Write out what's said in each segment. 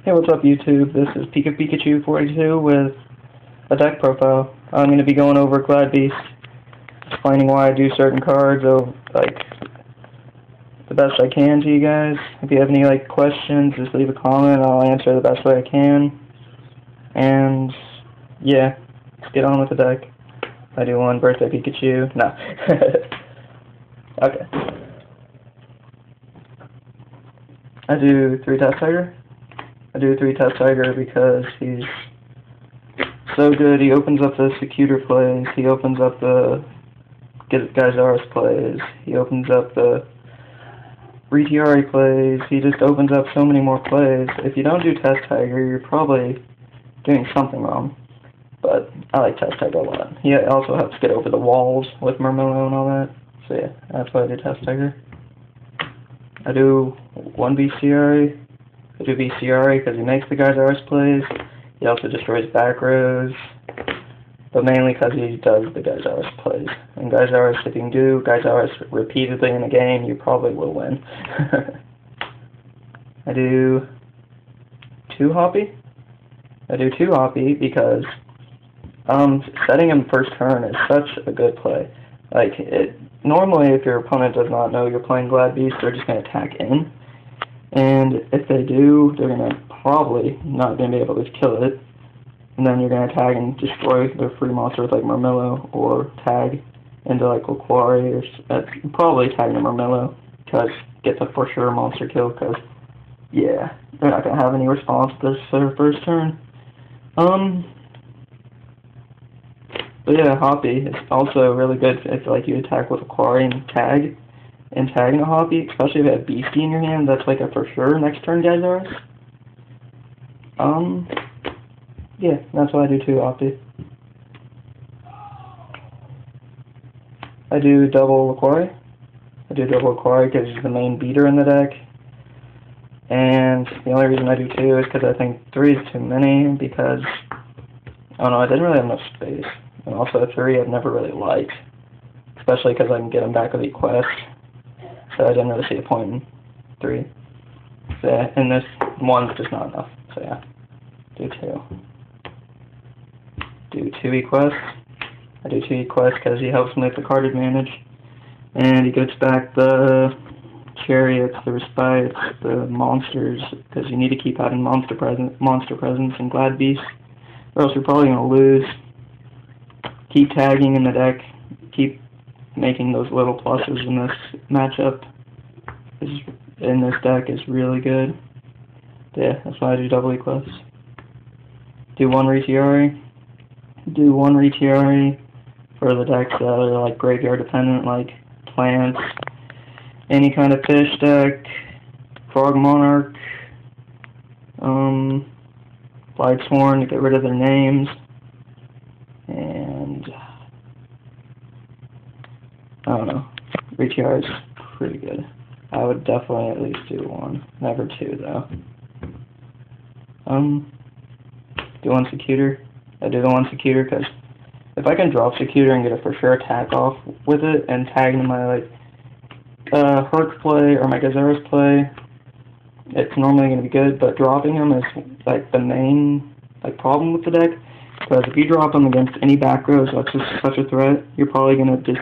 Hey, what's up YouTube? This is Pikachu 42 with a deck profile. I'm going to be going over Glad Beast, explaining why I do certain cards, the best I can to you guys. If you have any questions, just leave a comment. I'll answer the best way I can. And yeah, let's get on with the deck. I do one birthday Pikachu. No. Okay. I do 3 Test Tiger. I do 3 Test Tiger because he's so good. He opens up the Secutor plays, he opens up the Geysaris plays, he opens up the Retiari plays, he just opens up so many more plays. If you don't do Test Tiger, you're probably doing something wrong. But I like Test Tiger a lot. He also helps get over the walls with Murmillo and all that. So yeah, that's why I do Test Tiger. I do 1 Bestiary. I do Bestiary because he makes the Geysaris plays. He also destroys back rows. But mainly because he does the Geysaris plays. And Geysaris, if you can do Geysaris repeatedly in a game, you probably will win. I do 2 Hoppy. I do 2 Hoppy because setting him first turn is such a good play. Normally, if your opponent does not know you're playing Glad Beast, they're just going to attack in. And if they do, they're going to probably not going to be able to kill it. And then you're going to tag and destroy their free monsters like Murmillo, or tag into Liquari, or probably tag into Murmillo, because get the for sure monster kill, because, yeah, they're not going to have any response to this for their first turn. But yeah, Hoppy is also really good if you attack with a Quarry and tag a Hoppy, especially if you have Beastie in your hand. That's a for sure next turn Geysaris. Yeah, that's why I do 2 Hoppy. I do double Liquari. I do double Liquari because he's the main beater in the deck. And the only reason I do 2 is because I think 3 is too many, because I don't know, I didn't really have enough space. And also 3 I've never really liked, especially because I can get him back with Quest. So I didn't really see a point in 3. So yeah, and this 1's just not enough. So yeah, do 2. Do 2 Equest. I do 2 Equest because he helps me with the card advantage. And he gets back the Chariots, the Respites, the monsters, because you need to keep adding monster presence in Glad Beast, or else you're probably going to lose. Keep tagging in the deck, keep making those little pluses in this matchup, in this deck is really good. Yeah, that's why I do double Equest. Do 1 Retiari. Do 1 Retiari for the decks that are graveyard dependent, like plants, any kind of fish deck, Frog Monarch, Blightsworn to get rid of their names, and I don't know, Retiari is pretty good. I would definitely at least do 1, never 2 though. Do 1 Secutor. I do the 1 Secutor because if I can drop Secutor and get a for sure attack off with it and tag into my Herc play or my Geysaris play, it's normally going to be good, but dropping him is the main problem with the deck, because if you drop him against any back rows, that's just such a threat, you're probably going to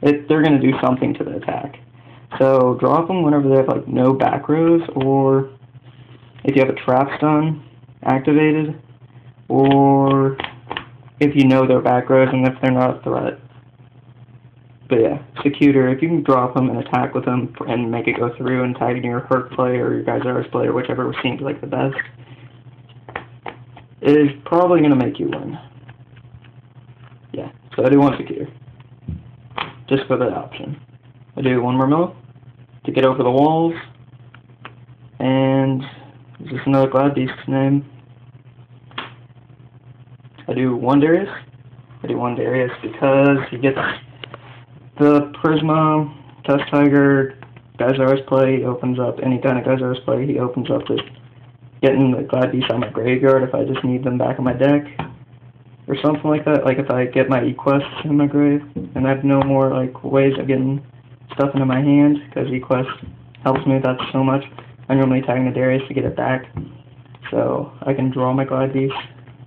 they're going to do something to the attack. So drop them whenever they have no back rows, or if you have a trap stun activated, or if you know their back rows and if they're not a threat. But yeah, Secutor, if you can drop them and attack with them and make it go through and tag in your Herc play or your Geysaris play or whichever seems the best, is probably going to make you win. Yeah, so I do 1 Secutor, just for that option. I do 1 Murmillo to get over the walls, and is this another Glad Beast's name? I do 1 Darius. I do 1 Darius because he gets the Prisma, Test Tiger, Geysaris play. He opens up any kind of Geysaris play. He opens up just getting the Glad Beast on my graveyard if I just need them back in my deck, or something like that. If I get my Equest in my grave, and I have no more ways of getting stuff into my hand, because Equest helps me with that so much. I normally tag the Darius to get it back. so I can draw my Glad Beast.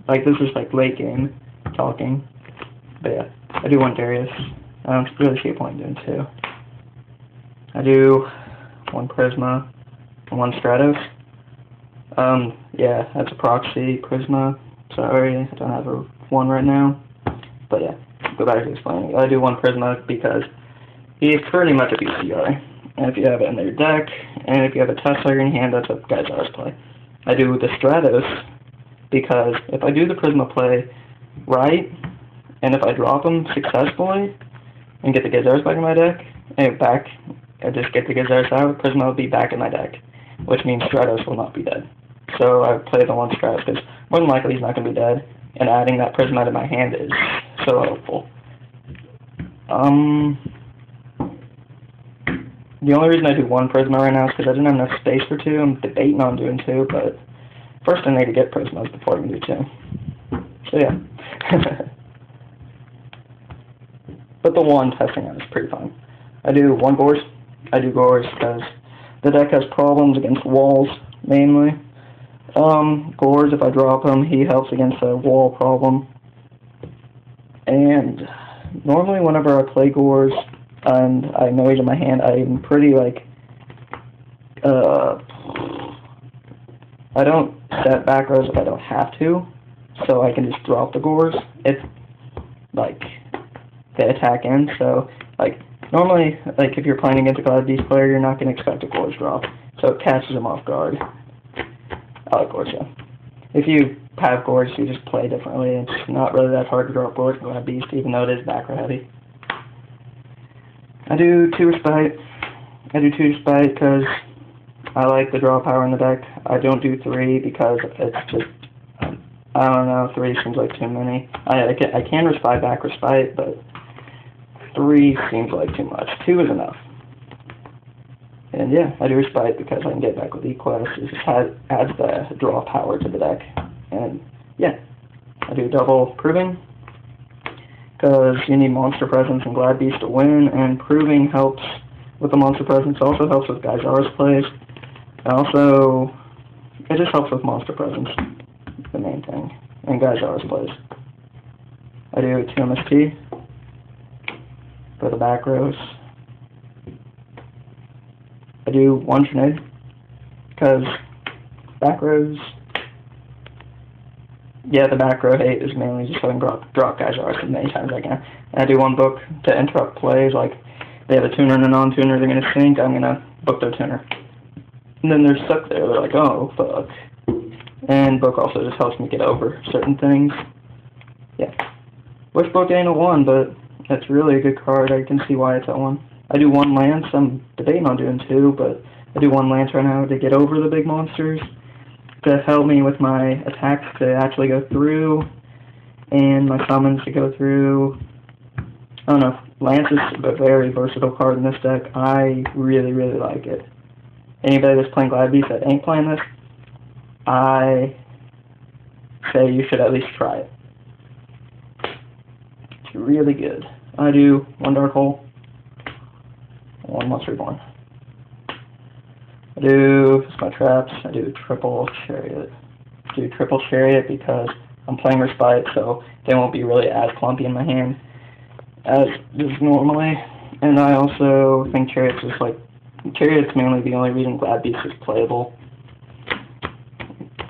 Like, this is like late game talking. But yeah, I do 1 Darius. I don't really see a point in doing 2. I do 1 Prisma and 1 Stratos. Yeah, that's a proxy Prisma. Sorry, I don't have a 1 right now. But yeah, go back to explaining. I do 1 Prisma because he's pretty much a beast guy. And if you have it in your deck, and if you have a Test Tiger in your hand, that's what guys always play. I do the Stratos because if I do the Prisma play right, and if I drop them successfully and get the Gazers back in my deck, and I just get the Gazers out, Prisma will be back in my deck, which means Stratos will not be dead. So I play the 1 Stratos because more than likely he's not going to be dead, and adding that Prisma to my hand is so helpful. The only reason I do 1 Prisma right now is because I didn't have enough space for 2. I'm debating on doing 2, but first I need to get Prismas before I can do 2. So yeah. But the 1 testing out is pretty fun. I do 1 Gores. I do Gores because the deck has problems against walls, mainly. Gores, if I drop him, he helps against a wall problem. And normally whenever I play Gores, and I know he's in my hand, I'm pretty, like, I don't set back rows if I don't have to, so I can just drop the Gores if, like, they attack in. So, like, normally, like, if you're playing against a Glad Beast player, you're not going to expect a Gores drop, so it catches him off guard. I like Gores, yeah. If you have Gores, you just play differently. It's not really that hard to drop Gores in Glad Beast, even though it is back row heavy. I do 2 Respite. I do 2 Respite because I like the draw power in the deck. I don't do 3 because it's just, I don't know, 3 seems like too many. I can Respite back Respite, but 3 seems like too much. 2 is enough. And yeah, I do Respite because I can get back with Equest. It just adds the draw power to the deck. And yeah, I do double Proving because you need Monster Presence and Glad Beast to win, and Proving helps with the Monster Presence, also helps with Geysaris plays, and also, it just helps with Monster Presence, the main thing, and Geysaris plays. I do 2 MST for the back rows. I do 1 Trinade, because back rows, yeah, the back row hate is mainly just so I can drop Geysaris as many times as I can. And I do 1 book to interrupt plays, like they have a tuner and a non-tuner, they're going to sync, I'm going to book their tuner. And then they're stuck there, they're like, oh, fuck. And book also just helps me get over certain things. Yeah. Wish book ain't a 1, but that's really a good card, I can see why it's at 1. I do 1 Lance, I'm debating on doing 2, but I do 1 Lance right now to get over the big monsters, to help me with my attacks to actually go through, and my summons to go through. I don't know, Lance is a very versatile card in this deck. I really, really like it. Anybody that's playing Glad Beast that ain't playing this, I say you should at least try it. It's really good. I do 1 Dark Hole, 1 Monster Reborn. I do my traps. I do triple Chariot. I do triple Chariot because I'm playing Respite, so they won't be really as clumpy in my hand as is normally. And I also think Chariot's mainly the only reason Glad Beast is playable.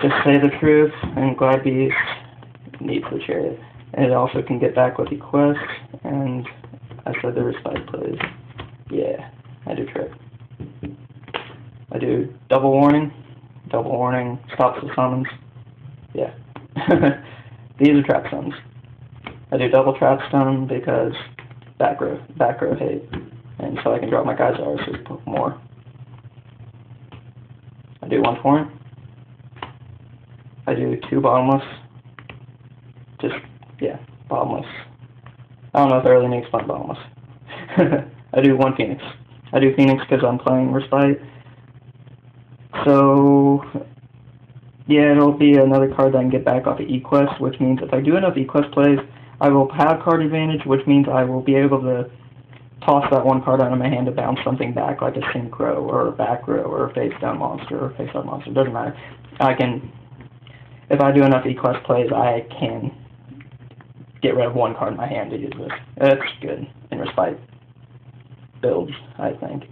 To say the truth, and Glad Beast needs the Chariot. And it also can get back with Equest, and I said the Respite plays. Yeah, I do trip. I do double warning. Double warning stops the summons. Yeah. These are trap summons. I do double trap stun because back row hate. And so I can drop my Geysaris more. I do 1 Torrent. I do 2 Bottomless. Just, yeah, Bottomless. I don't know if I really need to explain Bottomless. I do 1 Phoenix. I do Phoenix because I'm playing Respite. So, yeah, it'll be another card that I can get back off of Equest, which means if I do enough Equest plays, I will have card advantage, which means I will be able to toss that 1 card out of my hand to bounce something back, like a Synchro, or a back row, or a face-down monster, or a face-up monster, doesn't matter. I can if I do enough E-class plays, I can get rid of one card in my hand to use this. It's good in respite builds, I think.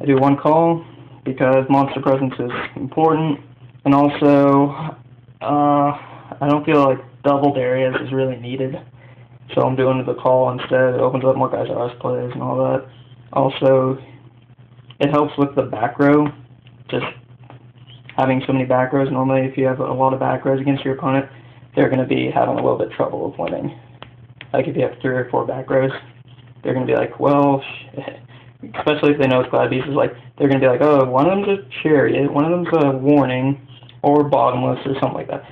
I do one call because monster presence is important, and also I don't feel like doubled areas is really needed, so I'm doing the call instead. It opens up more guys' RS plays and all that. Also, it helps with the back row, just having so many back rows. Normally, if you have a lot of back rows against your opponent, they're going to be having a little bit of trouble with winning. Like if you have 3 or 4 back rows, they're going to be like, well, shit. Especially if they know it's Glad Beast, is like, they're going to be like, oh, one of them's a Chariot, one of them's a Warning, or Bottomless, or something like that.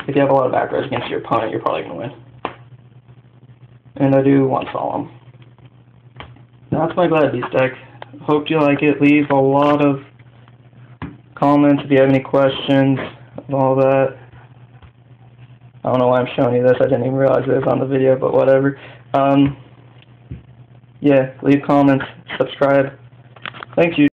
If you have a lot of back rows against your opponent, you're probably going to win. And I do one Solemn. That's my Glad Beast deck. Hope you like it. Leave a lot of comments if you have any questions and all that. I don't know why I'm showing you this. I didn't even realize it was on the video, but whatever. Yeah, leave comments, subscribe. Thank you.